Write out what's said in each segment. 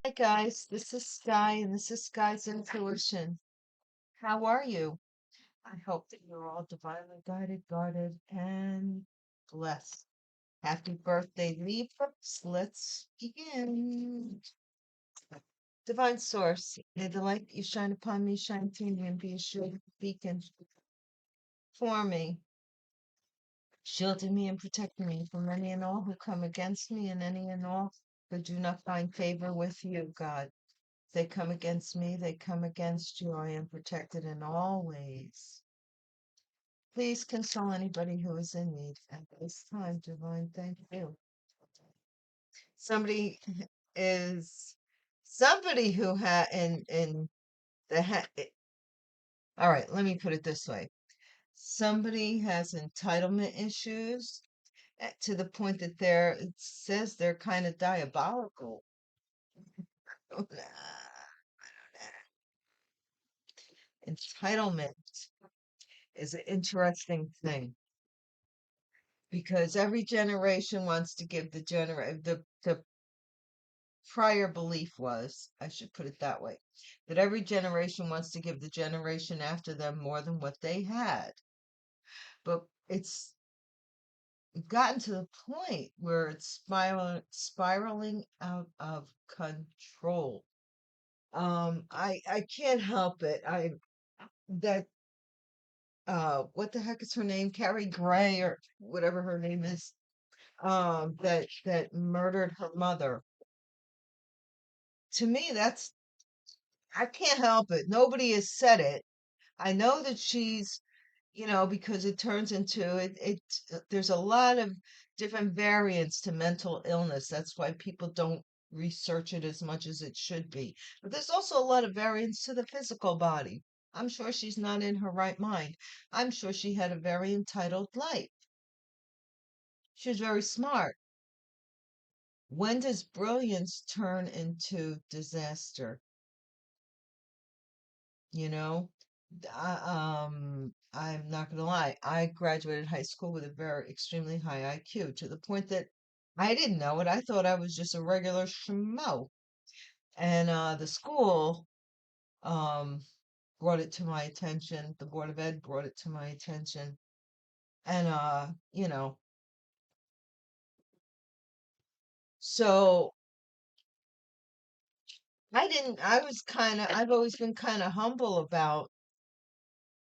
Hi guys, this is Sky and this is Sky's Intuition. How are you? I hope that you're all divinely guided, guarded, and blessed. Happy birthday, Libras. Let's begin. Divine Source, may the light that you shine upon me shine through me and be a shield beacon for me, shielding me and protecting me from any and all who come against me and any and all who do not find favor with you, God. They come against me, they come against you. I am protected in all ways. Please console anybody who is in need at this time, divine. Thank you. Somebody is somebody who had in the all right, let me put it this way. Somebody has entitlement issues to the point that it says they're kind of diabolical. Entitlement is an interesting thing because every generation wants to give the prior belief was, I should put it that way, that every generation wants to give the generation after them more than what they had. But it's gotten to the point where it's spiraling out of control. I can't help it. I that what the heck is her name? Carrie Gray or whatever her name is. That murdered her mother. To me, I can't help it. Nobody has said it. I know that she's, because it turns into there's a lot of different variants to mental illness. That's why people don't research it as much as it should be. But there's also a lot of variants to the physical body. I'm sure she's not in her right mind. I'm sure she had a very entitled life. She was very smart. When does brilliance turn into disaster? You know, I'm not gonna lie. I graduated high school with a very extremely high IQ to the point that I didn't know it. I thought I was just a regular schmo. And the school um brought it to my attention. The Board of Ed brought it to my attention. And so I've always been kind of humble about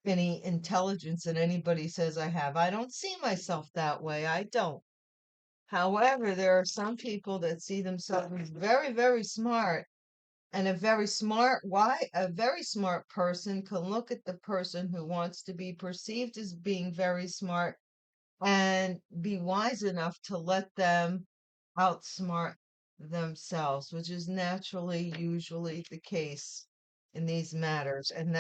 any intelligence that anybody says I have. I don't see myself that way. I don't. However, there are some people that see themselves as very, very smart, and a very smart person can look at the person who wants to be perceived as being very smart and be wise enough to let them outsmart themselves, which is naturally usually the case in these matters. And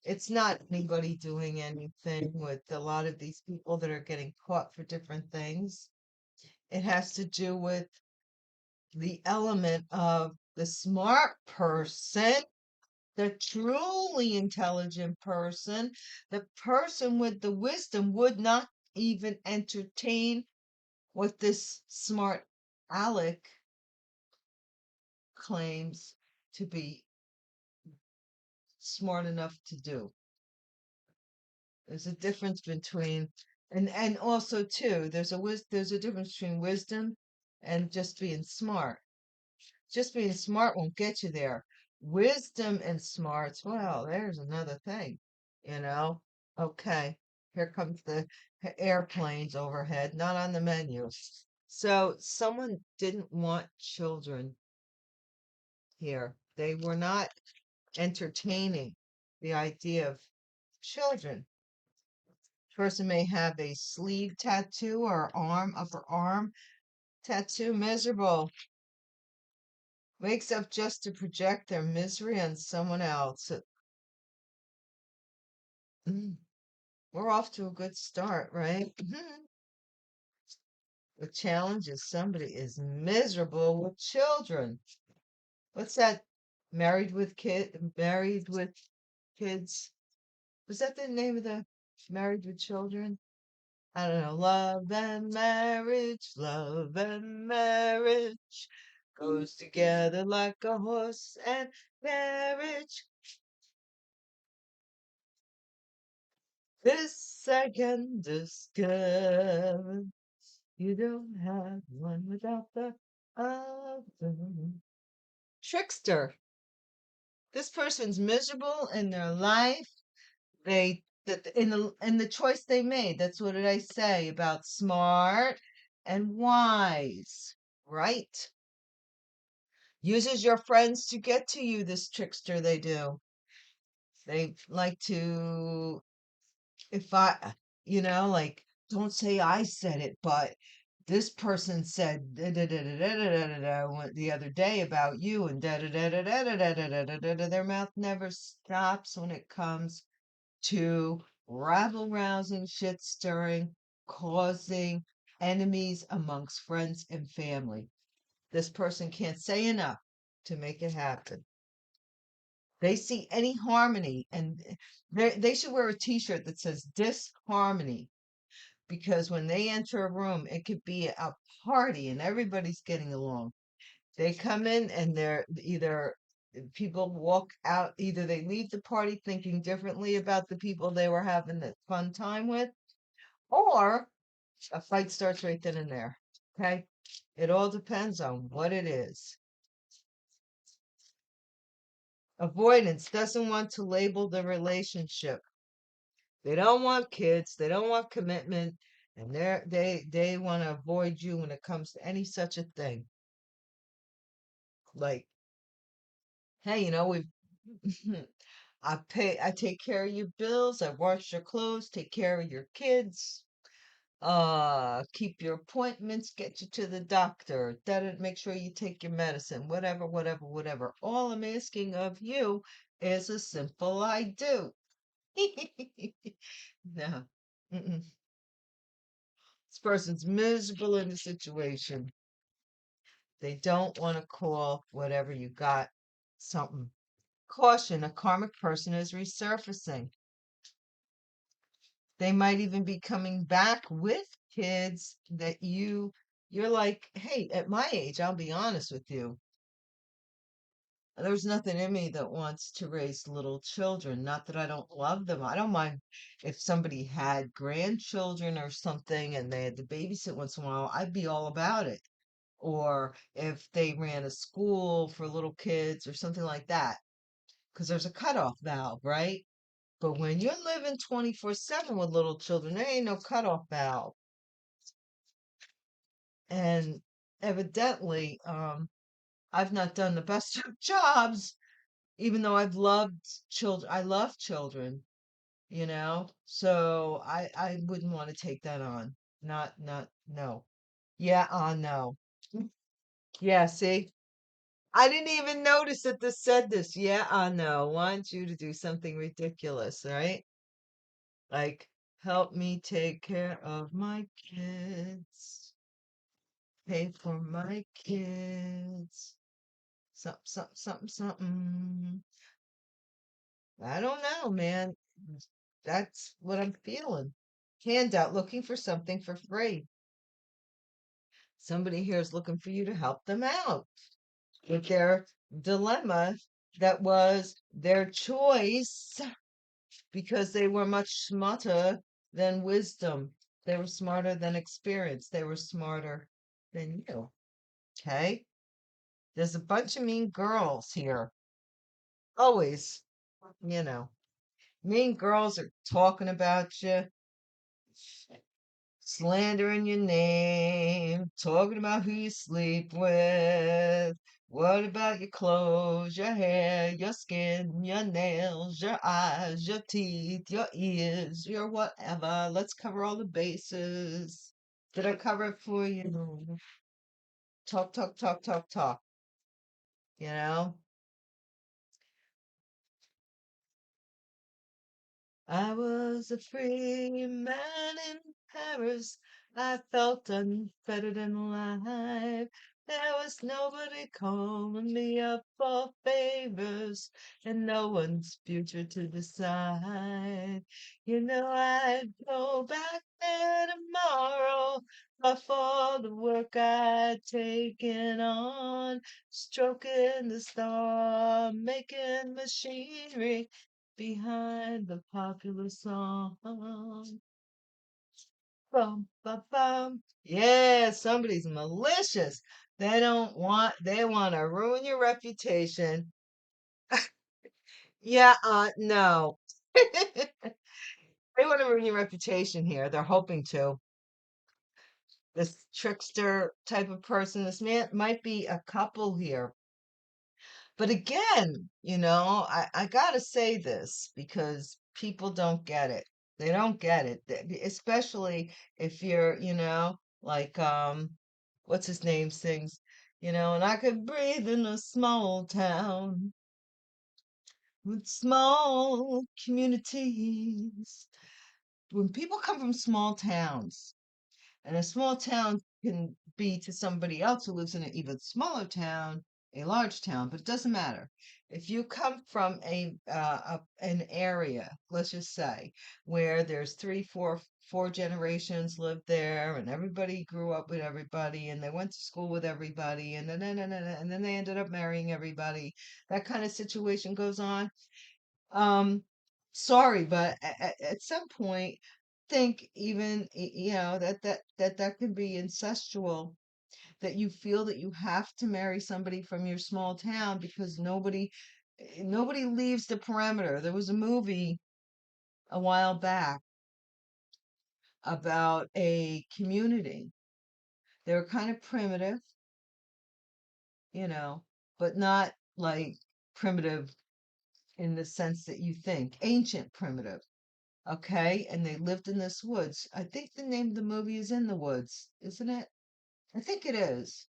it's not anybody doing anything with a lot of these people that are getting caught for different things. It has to do with the element of the smart person, the truly intelligent person, the person with the wisdom would not even entertain what this smart Alec claims to be smart enough to do. There's a difference between, and also too, there's a difference between wisdom and just being smart. Just being smart won't get you there. Wisdom and smarts, well, there's another thing, you know. Okay, here comes the airplanes overhead, not on the menu. So someone didn't want children here. They were not entertaining the idea of children. Person may have a sleeve tattoo or upper arm tattoo, miserable. Wakes up just to project their misery on someone else. Mm, we're off to a good start, right? The challenge is somebody is miserable with children. What's that? Married with kids. Was that the name of the Married with Children? I don't know. Love and marriage, love and marriage. goes together like a horse and carriage. This I can discover. You don't have one without the other. Trickster. This person's miserable in their life. In the choice they made. That's what did I say about smart and wise, right? Uses your friends to get to you, this trickster they do. They like to, if I, like, don't say I said it, but this person said da da da da da da da da da the other day about you and da da da da da da da da da da da. Their mouth never stops when it comes to rabble-rousing, shit-stirring, causing enemies amongst friends and family. This person can't say enough to make it happen. They see any harmony, and they should wear a t-shirt that says disharmony, because when they enter a room, it could be a party and everybody's getting along. They come in and they're either people walk out, either they leave the party thinking differently about the people they were having that fun time with, or a fight starts right then and there. Okay? It all depends on what it is. Avoidance doesn't want to label the relationship. They don't want kids, they don't want commitment, and they want to avoid you when it comes to any such a thing. Like, hey, we've I take care of your bills, I wash your clothes, take care of your kids, keep your appointments, get you to the doctor, that make sure you take your medicine, whatever, whatever, whatever. All I'm asking of you is a simple I do. No. Mm-mm. This person's miserable in the situation. They don't want to call whatever you got something. Caution, a karmic person is resurfacing. They might even be coming back with kids that you're like, hey, at my age, I'll be honest with you. There's nothing in me that wants to raise little children. Not that I don't love them. I don't mind if somebody had grandchildren or something and they had to babysit once in a while, I'd be all about it. Or if they ran a school for little kids or something like that, because there's a cutoff valve, right? But when you're living 24/7 with little children, there ain't no cutoff valve. And evidently, I've not done the best of jobs, even though I've loved children. I love children, so I wouldn't want to take that on. Not, no. Yeah, no. Yeah, see? I didn't even notice that this said this. Yeah, no. Want you to do something ridiculous, right? Like, help me take care of my kids, pay for my kids, something, something, something, something. I don't know, man. That's what I'm feeling. Handout, looking for something for free. Somebody here is looking for you to help them out with their dilemma that was their choice because they were much smarter than wisdom. They were smarter than experience. They were smarter than you. Okay? There's a bunch of mean girls here. Always, you know. Mean girls are talking about you, slandering your name, talking about who you sleep with. What about your clothes, your hair, your skin, your nails, your eyes, your teeth, your ears, your whatever? Let's cover all the bases. Did I cover it for you? Talk, talk, talk, talk, talk. You know? I was a free man in Paris. I felt unfettered in life. There was nobody calling me up for favors, and no one's future to decide. You know I'd go back there tomorrow, but for the work I'd taken on, stroking the star, making machinery behind the popular song. Bum, bum, bum. Yeah, somebody's malicious. They want to ruin your reputation. Yeah, no. They want to ruin your reputation here. They're hoping to. This trickster type of person, this man might be a couple here. But again, I gotta say this because people don't get it. They don't get it, especially if you're, like what's his name sings, and I could breathe in a small town with small communities. When people come from small towns, and a small town can be to somebody else who lives in an even smaller town, a large town, but it doesn't matter. If you come from an area, let's just say, where there's three, four generations lived there, and everybody grew up with everybody, and they went to school with everybody, and then they ended up marrying everybody. That kind of situation goes on. Um, Sorry, but at some point, think even that can be incestual. That you feel that you have to marry somebody from your small town because nobody leaves the perimeter. There was a movie a while back about a community. They were kind of primitive, you know, but not like primitive in the sense that you think, ancient primitive. Okay, and they lived in this woods. I think the name of the movie is In the Woods, isn't it? I think it is.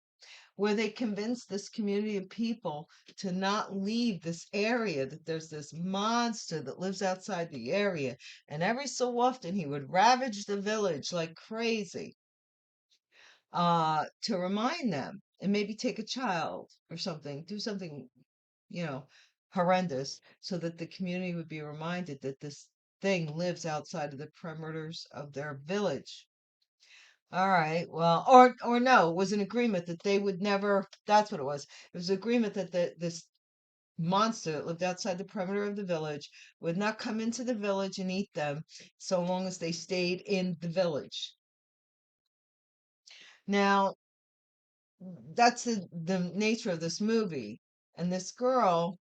Where they convinced this community of people to not leave this area, that there's this monster that lives outside the area. And every so often he would ravage the village like crazy, to remind them and maybe take a child or something, do something, you know, horrendous so that the community would be reminded that this thing lives outside of the perimeters of their village. All right. Well, or no, it was an agreement that they would never, that's what it was. It was an agreement that this monster that lived outside the perimeter of the village would not come into the village and eat them so long as they stayed in the village. Now, that's the nature of this movie. And this girl,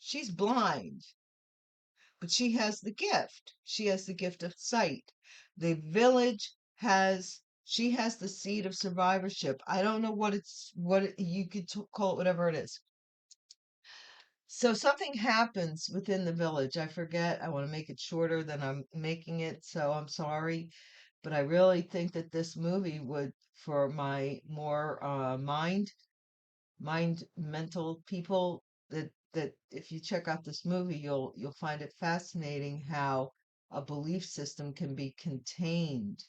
she's blind, but she has the gift. She has the gift of sight. The village she has the seed of survivorship. I don't know you could call it whatever it is. So something happens within the village. I forget. I want to make it shorter than I'm making it, so I'm sorry. But I really think that this movie would, for my more mental people, that if you check out this movie, you'll find it fascinating how a belief system can be contained.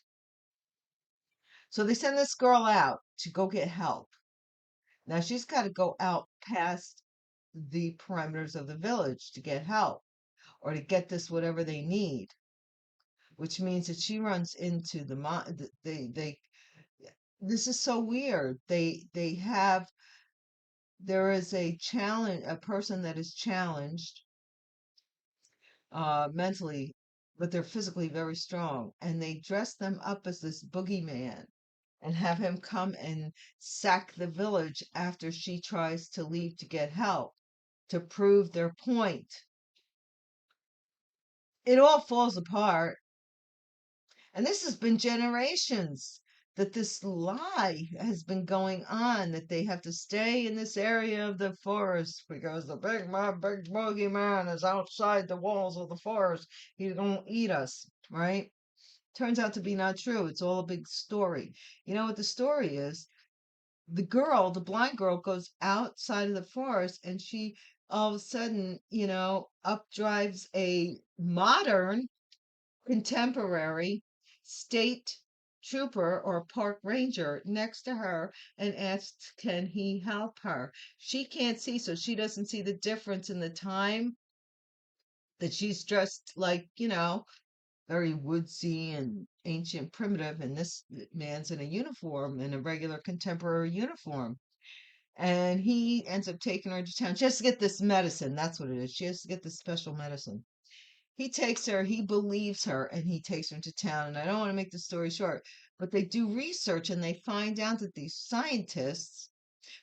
So they send this girl out to go get help. Now she's got to go out past the perimeters of the village to get help or to get this whatever they need, which means that she runs into they this is so weird. They have there is a person that is challenged mentally, but they're physically very strong. And they dress them up as this boogeyman and have him come and sack the village after she tries to leave to get help to prove their point. It all falls apart. And this has been generations that this lie has been going on, that they have to stay in this area of the forest because big boogeyman is outside the walls of the forest. He's gonna eat us, right? Turns out to be not true. It's all a big story. You know what the story is? The blind girl, goes outside of the forest and she all of a sudden, up drives a modern contemporary state trooper or park ranger next to her and asks, can he help her? She can't see, so she doesn't see the difference in the time that she's dressed like, very woodsy and ancient primitive, and this man's in a uniform, in a regular contemporary uniform. And he ends up taking her to town. She has to get this medicine. That's what it is. She has to get this special medicine. He takes her, he believes her, and he takes her to town. And I don't want to make the story short, but they do research and they find out that these scientists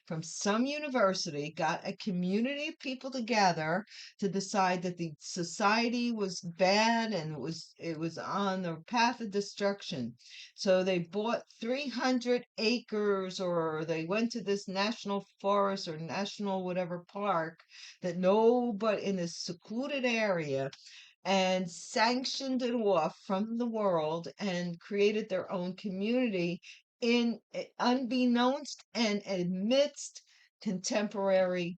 from some university got a community of people together to decide that the society was bad and it was on the path of destruction. So they bought 300 acres, or they went to this national forest or national whatever park that nobody in this secluded area, and sanctioned it off from the world and created their own community in unbeknownst and amidst contemporary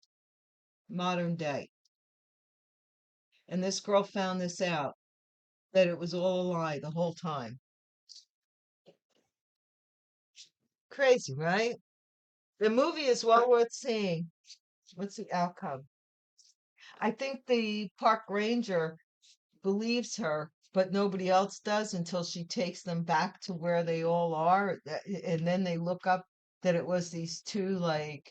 modern day. And this girl found this out, that it was all a lie the whole time. Crazy, right? The movie is well worth seeing. What's the outcome? I think the park ranger believes her, but nobody else does until she takes them back to where they all are. And then they look up that it was these two, like,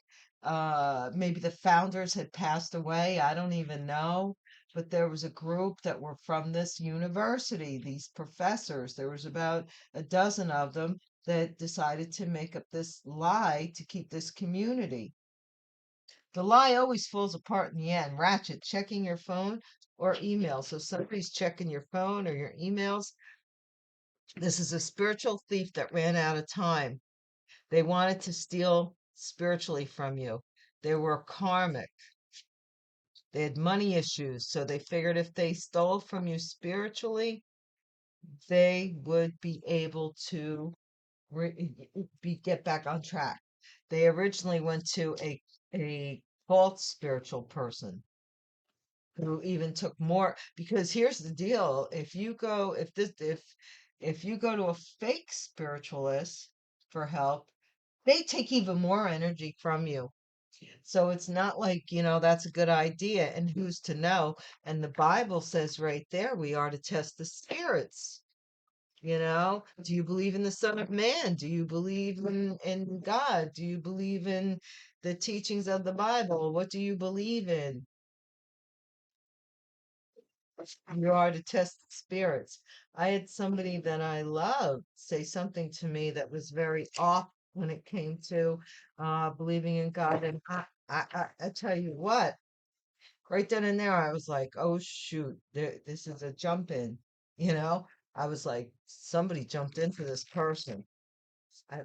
maybe the founders had passed away. I don't even know. But there was a group that were from this university, these professors. There was about a dozen of them that decided to make up this lie to keep this community. The lie always falls apart in the end. Ratchet, checking your phone or email. So somebody's checking your phone or your emails. This is a spiritual thief that ran out of time. They wanted to steal spiritually from you. They were karmic. They had money issues. So they figured if they stole from you spiritually, they would be able to get back on track. They originally went to a false spiritual person who even took more, because here's the deal. If you go to a fake spiritualist for help, they take even more energy from you. So it's not like, that's a good idea, and who's to know? And the Bible says right there we are to test the spirits. Do you believe in the Son of Man? Do you believe in God? Do you believe in the teachings of the Bible? What do you believe in? You are to test the spirits. I had somebody that I loved say something to me that was very off when it came to believing in God. And I tell you what, right then and there, I was like, oh, shoot, this is a jump in. You know, I was like, somebody jumped into this person. I,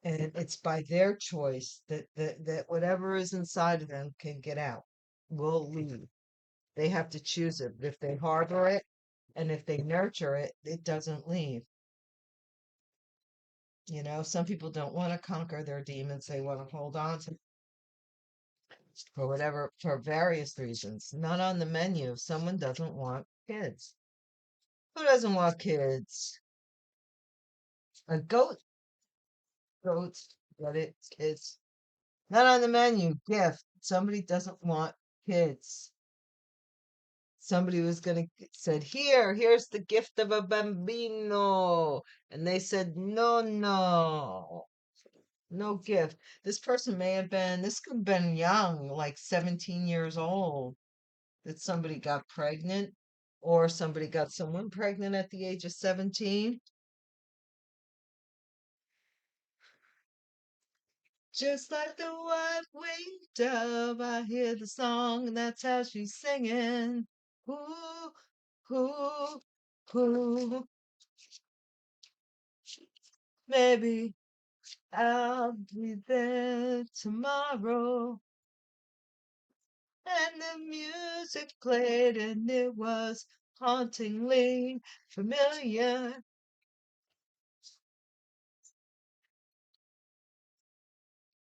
and it's by their choice that whatever is inside of them can get out, will leave. They have to choose it. But if they harbor it and if they nurture it, it doesn't leave. Some people don't want to conquer their demons. They want to hold on to for whatever, for various reasons. Not on the menu if someone doesn't want kids. Who doesn't want kids? A goat, goats, get it, kids. Not on the menu. Gift. Somebody doesn't want kids. Somebody was gonna said, here's the gift of a bambino, and they said, no, no, no gift. This person may have been, this could have been young, like 17 years old, that somebody got pregnant, or somebody got someone pregnant at the age of 17. Just like the white-winged dove, I hear the song, and that's how she's singing. Ooh, ooh, ooh. Maybe I'll be there tomorrow. And the music played, and it was hauntingly familiar.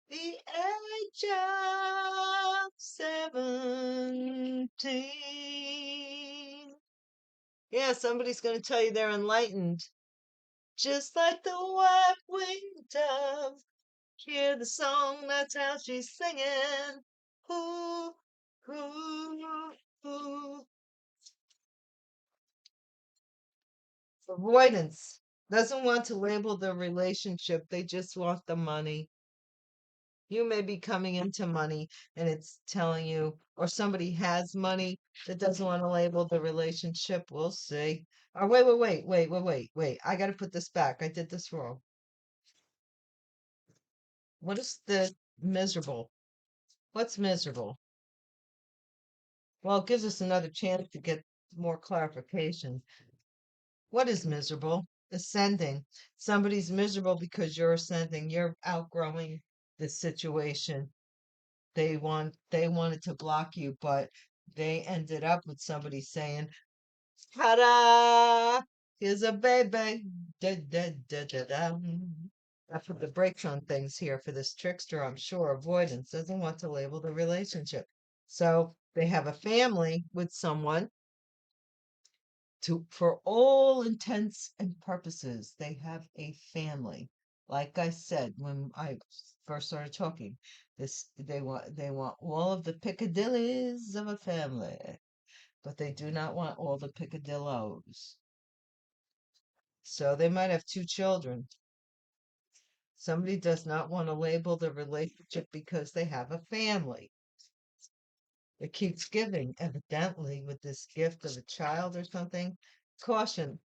The age of 17. Yeah, somebody's going to tell you they're enlightened. Just like the white-winged dove. Hear the song, that's how she's singing. Ooh, ooh, ooh. Avoidance doesn't want to label the relationship, they just want the money. You may be coming into money and it's telling you, or somebody has money that doesn't want to label the relationship. We'll see. Or wait. I got to put this back. I did this wrong. What is the miserable? What's miserable? Well, it gives us another chance to get more clarification. What is miserable? Ascending. Somebody's miserable because you're ascending. You're outgrowing the situation. They wanted to block you, but they ended up with somebody saying, "Ta-da! Here's a baby." Da, da, da, da, da. I put the brakes on things here for this trickster, I'm sure. Avoidance doesn't want to label the relationship. So they have a family with someone for all intents and purposes, they have a family. Like I said when I first started talking, this they want all of the picadillies of a family, but they do not want all the picadillos. So they might have two children. Somebody does not want to label the relationship because they have a family. It keeps giving, evidently, with this gift of a child or something. Caution.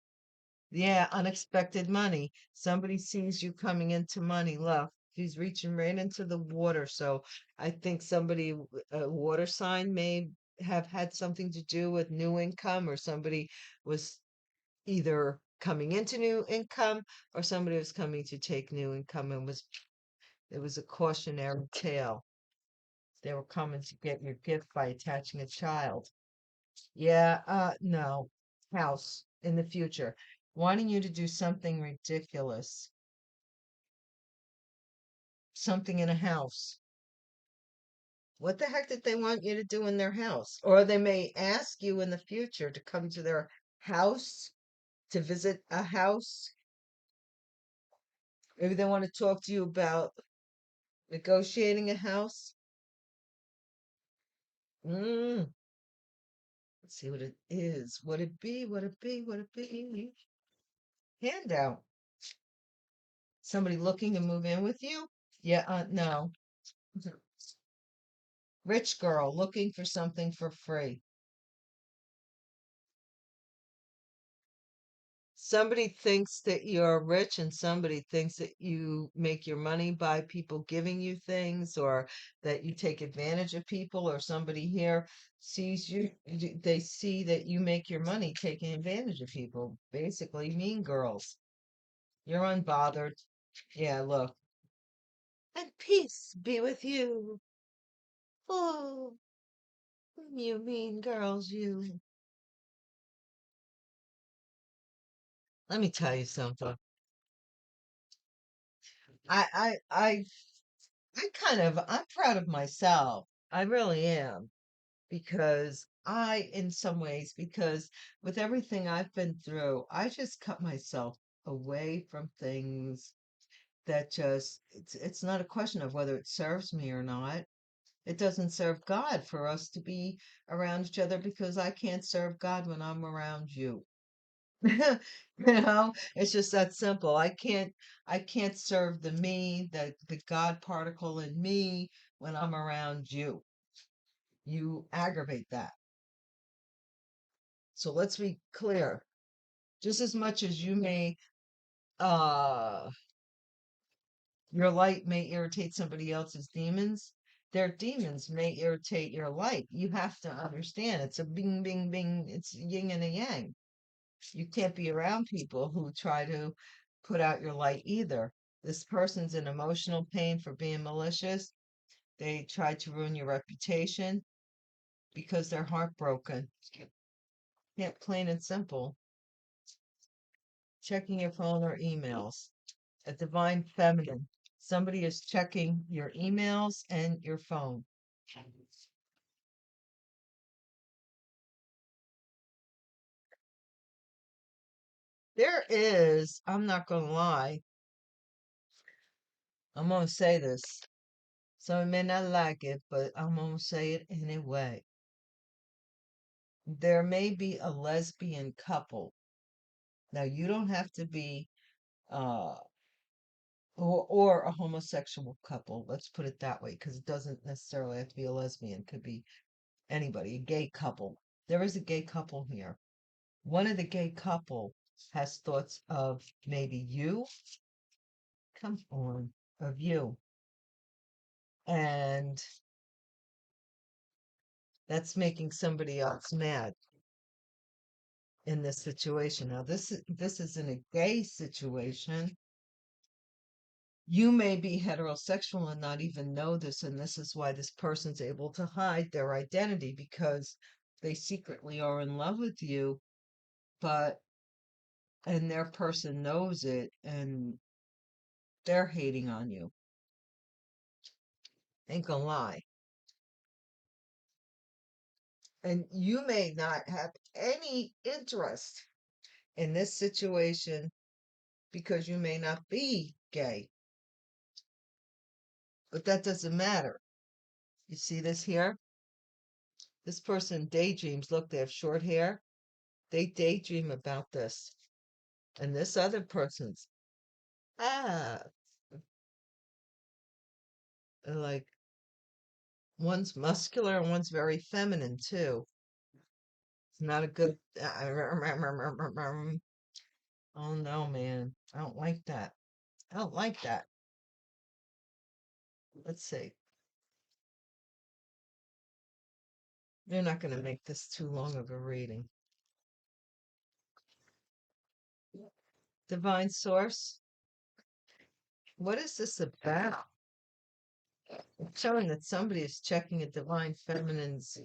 Yeah, unexpected money. Somebody sees you coming into money. Look, she's reaching right into the water. So I think a water sign may have had something to do with new income, or somebody was either coming into new income, or somebody was coming to take new income, and it was a cautionary tale. They were coming to get your gift by attaching a child. Yeah, no. House in the future. Wanting you to do something ridiculous. Something in a house. What the heck did they want you to do in their house? Or they may ask you in the future to come to their house to visit a house. Maybe they want to talk to you about negotiating a house. Mm, let's see what it is. Would it be? Would it be? Would it be? Handout. Somebody looking to move in with you? Yeah, no. Rich girl looking for something for free. Somebody thinks that you're rich and somebody thinks that you make your money by people giving you things, or that you take advantage of people, or somebody here sees they see that you make your money taking advantage of people. Basically, mean girls. You're unbothered. Yeah, look. And peace be with you. Oh, you mean girls, you. Let me tell you something. I I I I'm proud of myself. I really am, because in some ways, because with everything I've been through, I just cut myself away from things that it's not a question of whether it serves me or not. It doesn't serve God for us to be around each other, because I can't serve God when I'm around you. It's just that simple. I can't serve the God particle in me when I'm around you. You aggravate that. So let's be clear. Just as much as uh your light may irritate somebody else's demons, their demons may irritate your light. You have to understand it's a bing bing bing, it's yin and a yang. You can't be around people who try to put out your light either. This person's in emotional pain for being malicious. They tried to ruin your reputation because they're heartbroken. Yeah, plain and simple. Checking your phone or emails. A divine feminine. Somebody is checking your emails and your phone. There is, I'm not gonna lie, I'm gonna say this. Some may not like it, but I'm gonna say it anyway. There may be a lesbian couple. Now, you don't have to be, uh, or a homosexual couple. Let's put it that way, because it doesn't necessarily have to be a lesbian. It could be anybody, a gay couple. There is a gay couple here. One of the gay couple has thoughts of maybe you, come on, of you. And that's making somebody else mad in this situation. Now, this is in a gay situation. You may be heterosexual and not even know this, and this is why this person's able to hide their identity because they secretly are in love with you, but and their person knows it and they're hating on you. Ain't gonna lie. And you may not have any interest in this situation because you may not be gay, but that doesn't matter. You see this here? This person daydreams. Look, they have short hair. They daydream about this. And this other person's, ah, like one's muscular and one's very feminine too. It's not a good, oh no, man. I don't like that. I don't like that. Let's see. They're not going to make this too long of a reading. Divine source, what is this about? It's showing that somebody is checking a divine feminine's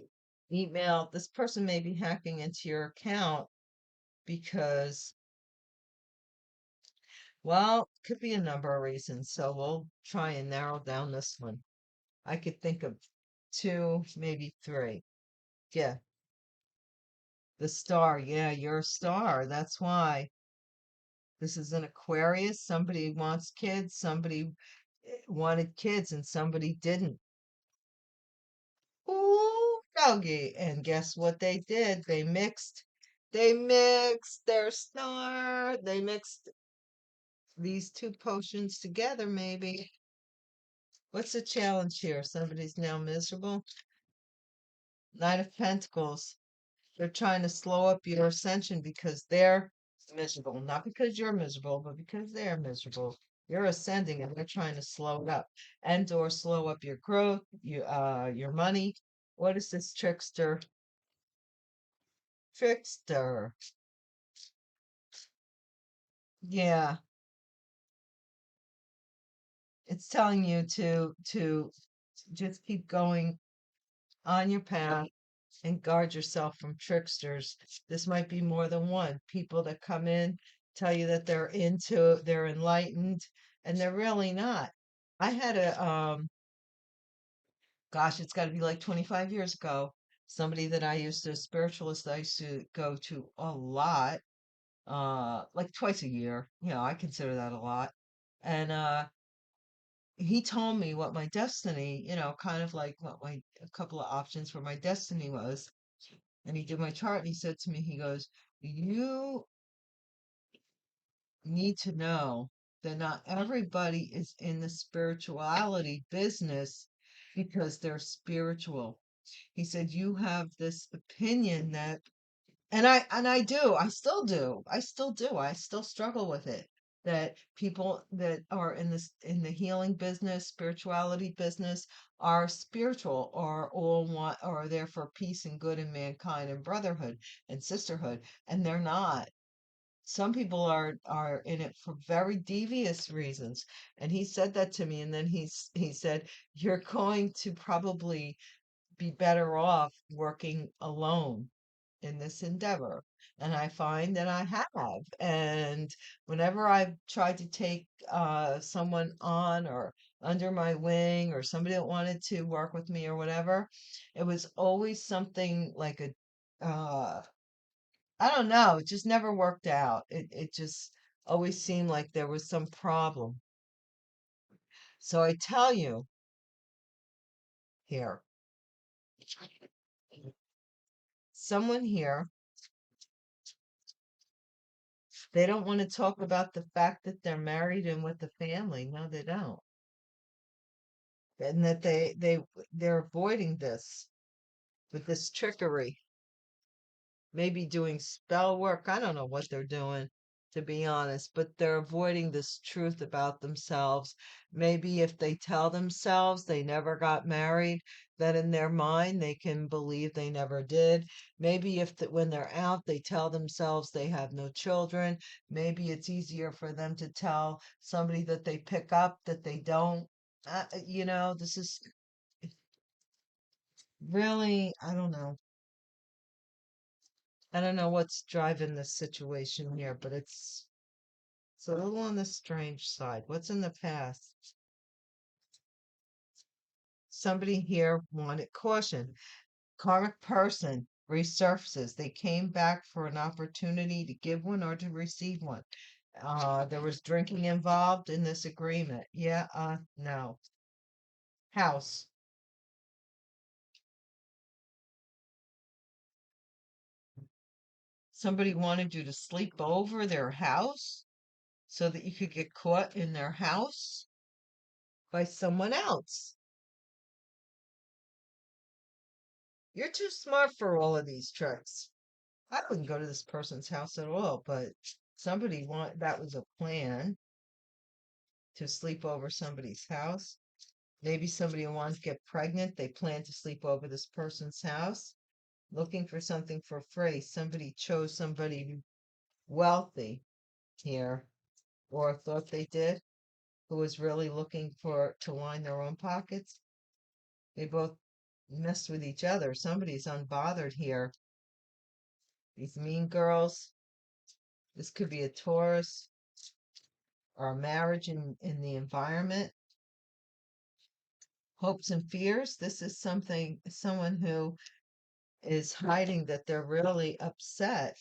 email. This person may be hacking into your account because, well, could be a number of reasons. So we'll try and narrow down this one. I could think of two, maybe three. Yeah, the star. Yeah, you're a star. That's why. This is an Aquarius. Somebody wants kids. Somebody wanted kids and somebody didn't. Ooh, doggy. And guess what they did? They mixed their star. They mixed these two potions together, maybe. What's the challenge here? Somebody's now miserable. Knight of Pentacles. They're trying to slow up your ascension because they're miserable. Not because you're miserable, but because they're miserable. You're ascending and they're trying to slow it up and or slow up your growth, your money. What is this trickster? Trickster. Yeah, it's telling you to just keep going on your path and guard yourself from tricksters. This might be more than one. People that come in tell you that they're enlightened, and they're really not. I had gosh, it's got to be like 25 years ago. Somebody that I used to, a spiritualist I used to go to a lot, like twice a year. I consider that a lot. And he told me what my destiny, kind of like what my a couple of options for my destiny was. And he did my chart and he said to me, he goes, you need to know that not everybody is in the spirituality business because they're spiritual. He said, you have this opinion that, and I do, I still struggle with it. That people that are in the healing business, spirituality business, are spiritual or all want or are there for peace and good and mankind and brotherhood and sisterhood, and they're not. Some people are in it for very devious reasons. And he said that to me, and then he said, you're going to probably be better off working alone in this endeavor. And I find that I have. And whenever I've tried to take someone on or under my wing or somebody that wanted to work with me or whatever, it was always something like a I don't know. It just never worked out. It just always seemed like there was some problem. So I tell you here, someone here, they don't want to talk about the fact that they're married and with the family. No, they don't. And that they're avoiding this with this trickery. Maybe doing spell work. I don't know what they're doing, to be honest, but they're avoiding this truth about themselves. Maybe if they tell themselves they never got married, then in their mind they can believe they never did. Maybe if when they're out, they tell themselves they have no children. Maybe it's easier for them to tell somebody that they pick up that they don't. This is really, I don't know what's driving this situation here, but it's a little on the strange side. What's in the past? Somebody here wanted caution. Karmic person resurfaces. They came back for an opportunity to give one or to receive one. There was drinking involved in this agreement. Yeah, no. House. Somebody wanted you to sleep over their house so that you could get caught in their house by someone else. You're too smart for all of these tricks. I wouldn't go to this person's house at all, but that was a plan to sleep over somebody's house. Maybe somebody wanted to get pregnant. They planned to sleep over this person's house, looking for something for free. Somebody chose somebody wealthy here, or thought they did, who was really looking for to line their own pockets. They both messed with each other. Somebody's unbothered here. These mean girls. This could be a Taurus or a marriage in the environment. Hopes and fears. This is someone who is hiding that they're really upset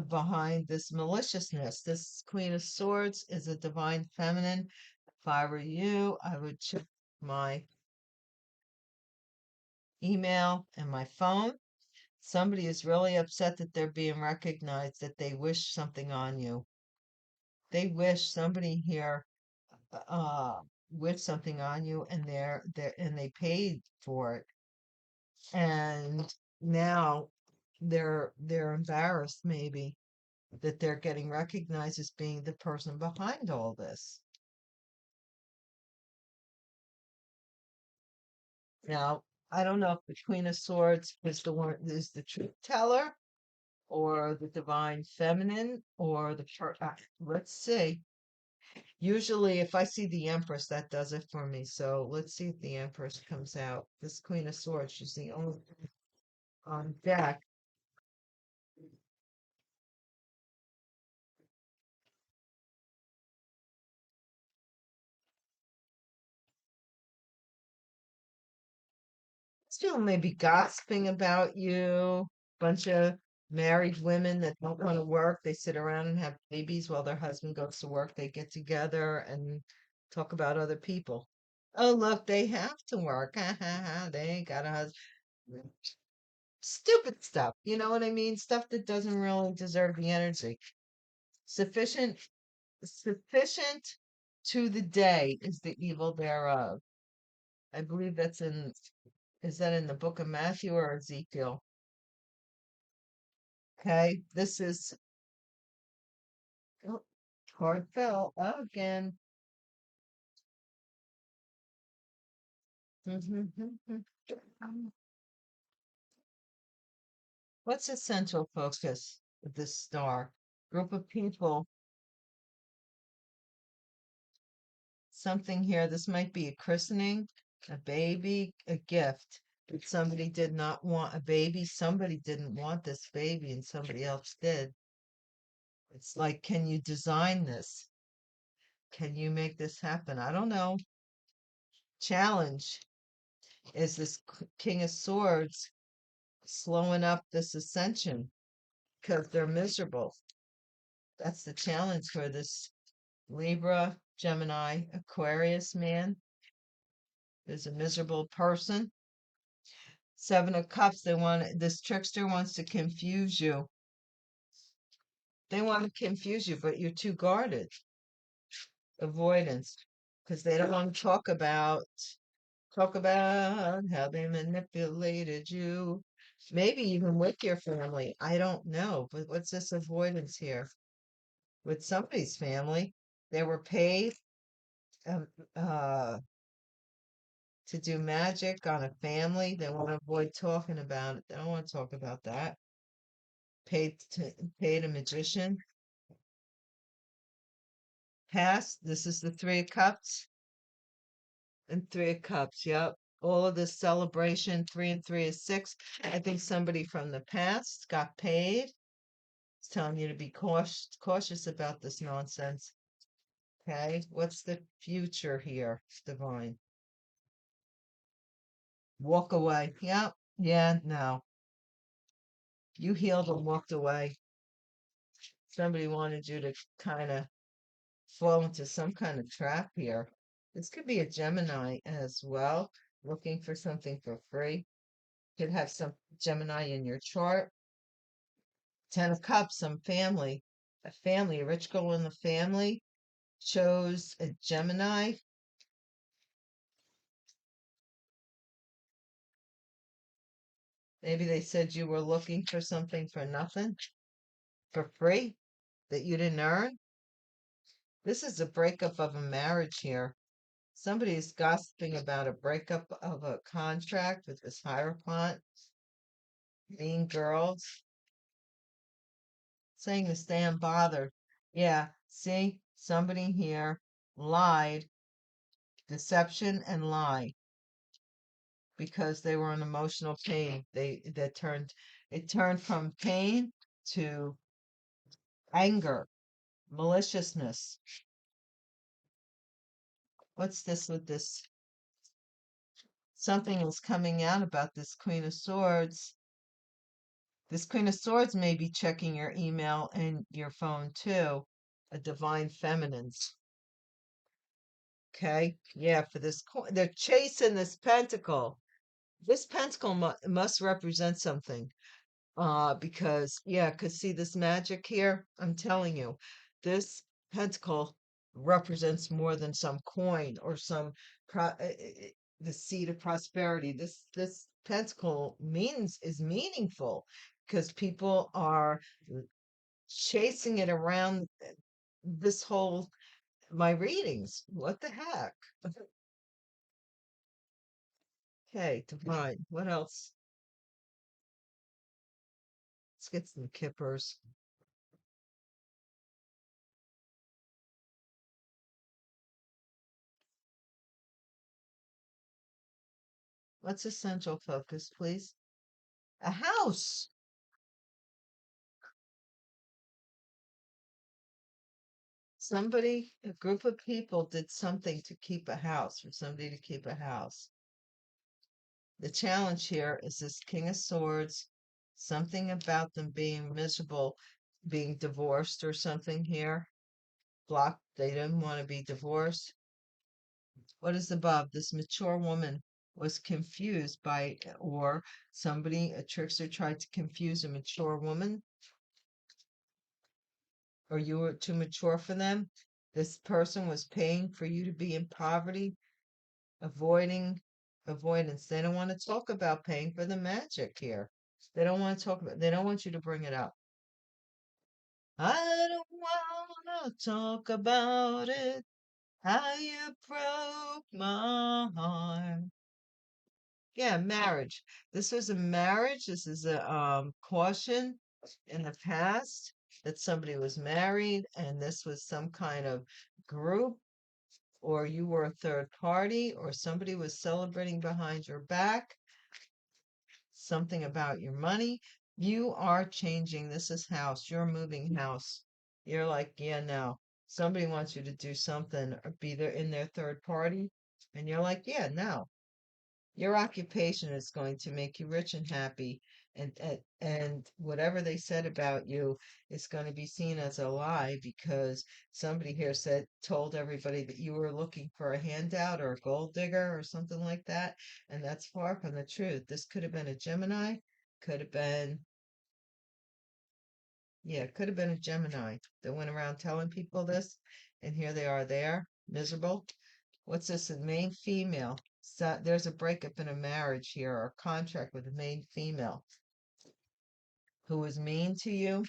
behind this maliciousness. This Queen of Swords is a divine feminine. If I were you, I would check my email and my phone. Somebody is really upset that they're being recognized, that they wish something on you. They wish somebody here with something on you, and they paid for it, and now they're embarrassed, maybe, that they're getting recognized as being the person behind all this. Now, I don't know if the Queen of Swords is the truth teller, or the divine feminine, or let's see. Usually, if I see the Empress, that does it for me. So let's see if the Empress comes out. This Queen of Swords, she's the only on deck. Still maybe gossiping about you. Bunch of married women that don't want to work. They sit around and have babies while their husband goes to work. They get together and talk about other people. Oh, look, they have to work. Ha ha ha. They ain't got a husband. Stupid stuff. You know what I mean? Stuff that doesn't really deserve the energy. Sufficient, sufficient to the day is the evil thereof. I believe is that in the book of Matthew or Ezekiel? Okay, this is, oh, card fell again. What's the central focus of this star? Group of people, something here. This might be a christening, a baby, a gift. But somebody did not want a baby. Somebody didn't want this baby, and somebody else did. It's like, can you design this? Can you make this happen? I don't know. Challenge. Is this King of Swords slowing up this ascension? because they're miserable. That's the challenge for this Libra, Gemini, Aquarius man. There's a miserable person. Seven of Cups, this trickster wants to confuse you. They want to confuse you, but you're too guarded. Avoidance. Because they don't want to talk about how they manipulated you. Maybe even with your family. I don't know. But what's this avoidance here? With somebody's family. They were paid um, uh, to do magic on a family. They want to avoid talking about it. They don't want to talk about that. Paid a magician. Past. This is the Three of Cups and Three of Cups. Yep. All of this celebration. 3 and 3 is 6. I think somebody from the past got paid. It's telling you to be cautious about this nonsense. Okay. What's the future here, Divine? Walk away. Yep. Yeah. No. You healed and walked away. Somebody wanted you to kind of fall into some kind of trap here. This could be a Gemini as well, looking for something for free. Could have some Gemini in your chart. 10 of Cups, some family, a rich girl in the family chose a Gemini. Maybe they said you were looking for something for nothing, for free, that you didn't earn. This is a breakup of a marriage here. Somebody is gossiping about a breakup of a contract with this Hierophant. Mean girls. Saying to stay unbothered. Yeah, see, somebody here lied, deception and lie because they were in emotional pain. It turned from pain to anger, maliciousness. What's this with this? Something is coming out about this Queen of Swords. This Queen of Swords may be checking your email and your phone too. A divine feminines. Okay. Yeah, for this coin, they're chasing this pentacle. This pentacle must represent something. Because see this magic here? I'm telling you, this pentacle represents more than some coin or some the seed of prosperity. This pentacle is meaningful because people are chasing it around this whole my readings. What the heck? Okay, divine. What else? Let's get some kippers. What's essential focus, please? A house. A group of people did something to keep a house, for somebody to keep a house. The challenge here is this King of Swords, something about them being miserable, being divorced or something here. Blocked, they didn't want to be divorced. What is above? This mature woman was confused or a trickster tried to confuse a mature woman, or you were too mature for them. This person was paying for you to be in poverty, avoiding avoidance. They don't want to talk about paying for the magic here. They don't want you to bring it up. I don't want to talk about it. How you broke my heart. Yeah, marriage. This was a marriage. This is a caution in the past that somebody was married and this was some kind of group, or you were a third party, or somebody was celebrating behind your back, something about your money. You are changing. This is house. You're moving house. You're like, yeah, no. Somebody wants you to do something or be there in their third party. And you're like, yeah, no. Your occupation is going to make you rich and happy, and whatever they said about you is going to be seen as a lie because somebody here told everybody that you were looking for a handout or a gold digger or something like that, and that's far from the truth. This could have been a Gemini, could have been, yeah, could have been a Gemini that went around telling people this, and here they are there, miserable. What's this? A main female. So there's a breakup in a marriage here or a contract with a main female who was mean to you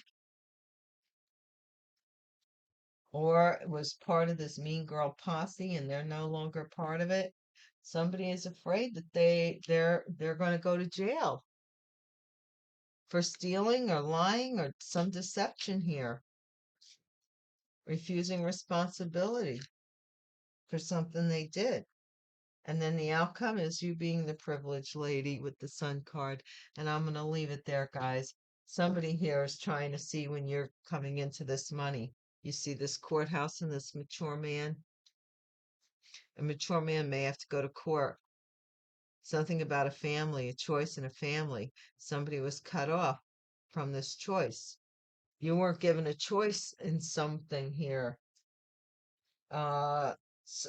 or was part of this mean girl posse and they're no longer part of it. Somebody is afraid that they're going to go to jail for stealing or lying or some deception here, refusing responsibility for something they did. And then the outcome is you being the privileged lady with the sun card. And I'm going to leave it there, guys. Somebody here is trying to see when you're coming into this money. You see this courthouse and this mature man. A mature man may have to go to court. Something about a family, a choice in a family. Somebody was cut off from this choice. You weren't given a choice in something here. uh,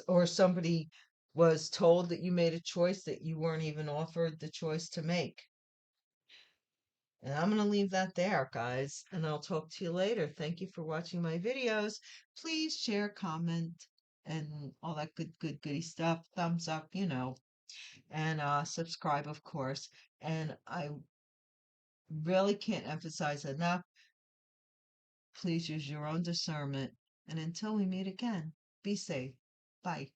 or somebody was told that you made a choice that you weren't even offered the choice to make. And I'm going to leave that there, guys, and I'll talk to you later. Thank you for watching my videos. Please share, comment, and all that goody stuff. Thumbs up, and subscribe, of course. And I really can't emphasize enough, please use your own discernment. And until we meet again, be safe. Bye.